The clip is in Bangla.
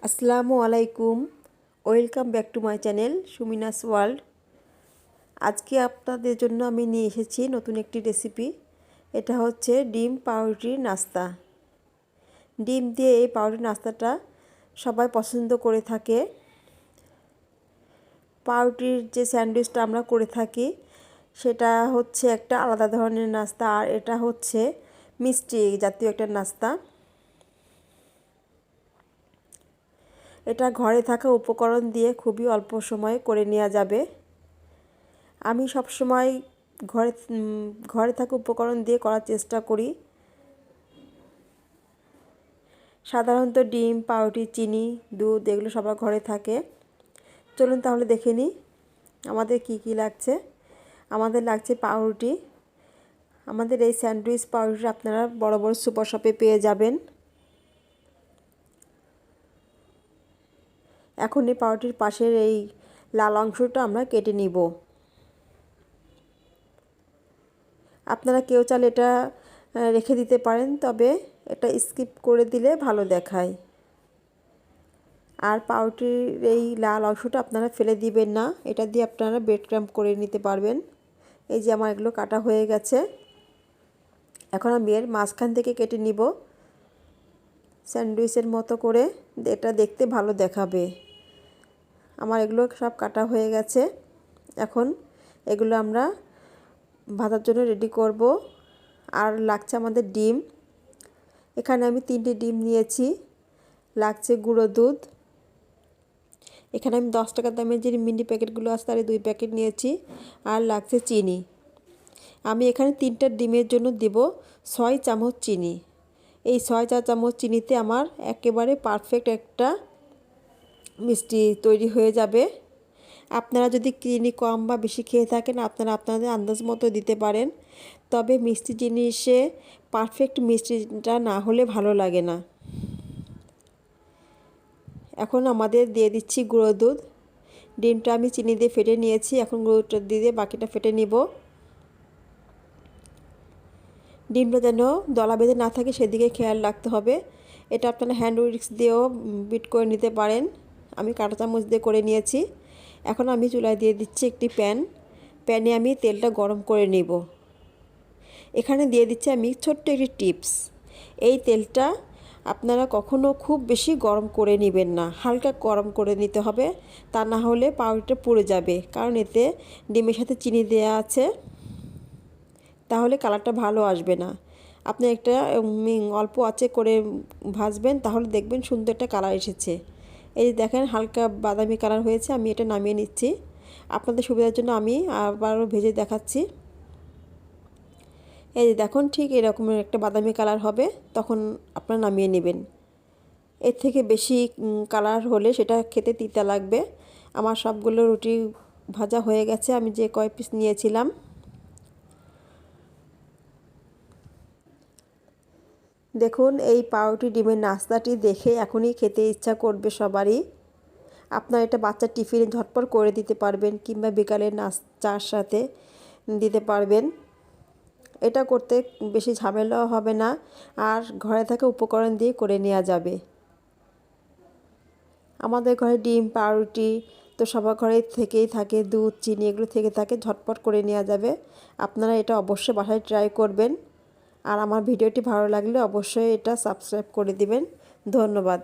আসসালামু আলাইকুম, welcome back to my channel Sumina's world. আজকে আপনাদের জন্য আমি নিয়ে এসেছি নতুন একটি রেসিপি। এটা হচ্ছে ডিম পাউরুটির নাস্তা। ডিম দিয়ে এই পাউরুটির নাস্তাটা সবাই পছন্দ করে থাকে। পাউরুটির যে স্যান্ডউইচটা আমরা করে থাকি সেটা হচ্ছে একটা আলাদা ধরনের নাস্তা, আর এটা হচ্ছে মিষ্টি জাতীয় একটা নাস্তা। এটা ঘরে থাকা উপকরণ দিয়ে খুবই অল্প সময়ে করে নেওয়া যাবে। আমি সব সময় ঘরে থাকা উপকরণ দিয়ে করার চেষ্টা করি। সাধারণত ডিম, পাউরুটি, চিনি, দুধ এগুলো সবার ঘরে থাকে। চলুন তাহলে দেখে নিই আমাদের কি কি লাগছে। আমাদের লাগছে পাউরুটি। আমাদের এই স্যান্ডউইচ পাউরুটি আপনারা বড় বড় সুপার শপে পেয়ে যাবেন। এখন এই পাউরুটির পাশের এই লাল অংশটা আমরা কেটে নিব। আপনারা কেউ চাইলে এটা রেখে দিতে পারেন, তবে এটা স্কিপ করে দিলে ভালো দেখায়। আর পাউরুটির এই লাল অংশটা আপনারা ফেলে দিবেন না, এটা দিয়ে আপনারা ব্রেড ক্রাম্ব করে নিতে পারবেন। এই যে আমার এগুলো কাটা হয়ে গেছে। এখন আমি এর মাঝখান থেকে কেটে নিব স্যান্ডউইচের মতো করে, এটা দেখতে ভালো দেখাবে। আমার এগুলো সব কাটা হয়ে গেছে। এখন এগুলো আমরা ভাজার জন্য রেডি করব। আর লাগছে আমাদের ডিম। এখানে আমি 3টে ডিম নিয়েছি। লাগছে গুঁড়ো দুধ। এখানে আমি 10 টাকা দামের যে মিনি প্যাকেটগুলো আছে তার 2 প্যাকেট নিয়েছি। আর লাগছে চিনি। আমি এখানে 3টা ডিমের জন্য দেব 6 চামচ চিনি। এই 6 চামচ চিনিতে আমার একেবারে পারফেক্ট একটা মিষ্টি তৈরি হয়ে যাবে। আপনারা যদি চিনি কম বা বেশি খেয়ে থাকেন আপনারা আপনাদের আন্দাজ মতো দিতে পারেন, তবে মিষ্টি জিনিসে পারফেক্ট মিষ্টিটা না হলে ভালো লাগে না। এখন আমাদের দিয়ে দিচ্ছি গুঁড়ো দুধ। ডিমটা আমি চিনি দিয়ে ফেটে নিয়েছি, এখন গুঁড়োটা দিয়ে বাকিটা ফেটে নিব। ডিমটা যেন দলা বেঁধে না থাকে সেদিকে খেয়াল রাখতে হবে। এটা আপনারা হ্যান্ড উইক্স দিয়েও বিট করে নিতে পারেন। আমি কাঁটা চামচ দিয়ে করে নিয়েছি। এখন আমি চুলায় দিয়ে দিচ্ছি একটি প্যানে আমি তেলটা গরম করে নেব। এখানে দিয়ে দিচ্ছি আমি ছোট্ট একটি টিপস। এই তেলটা আপনারা কখনো খুব বেশি গরম করে নেবেন না, হালকা গরম করে নিতে হবে, তা না হলে পাউরুটিটা পুড়ে যাবে। কারণ এতে ডিমের সাথে চিনি দেওয়া আছে, তাহলে কালারটা ভালো আসবে না। আপনি একটা অল্প আঁচে করে ভাজবেন, তাহলে দেখবেন সুন্দর একটা কালার এসেছে। এই যে দেখেন হালকা বাদামি কালার হয়েছে, আমি এটা নামিয়ে নিচ্ছি। আপনাদের সুবিধার জন্য আমি আবারও ভেজে দেখাচ্ছি। এই যে দেখুন ঠিক এরকম একটা বাদামি কালার হবে, তখন আপনারা নামিয়ে নেবেন। এর থেকে বেশি কালার হলে সেটা খেতে তিতা লাগবে। আমার সবগুলো রুটি ভাজা হয়ে গেছে, আমি যে কয় পিস নিয়েছিলাম। দেখুন এই পাউরুটি ডিমের নাস্তাটি দেখে এখনই খেতে ইচ্ছা করবে সবারই। আপনারা এটা বাচ্চার টিফিনে ঝটপট করে দিতে পারবেন, কিংবা বিকালের চার সাথে দিতে পারবেন। এটা করতে বেশি ঝামেলাও হবে না, আর ঘরে থাকা উপকরণ দিয়ে করে নেওয়া যাবে। আমাদের ঘরে ডিম, পাউরুটি তো সবার ঘরে থেকেই থাকে, দুধ, চিনি এগুলো থেকে থাকে, ঝটপট করে নেওয়া যাবে। আপনারা এটা অবশ্যই বাসায় ট্রাই করবেন। আর আমার ভিডিওটি ভালো লাগলে অবশ্যই এটা সাবস্ক্রাইব করে দিবেন। ধন্যবাদ।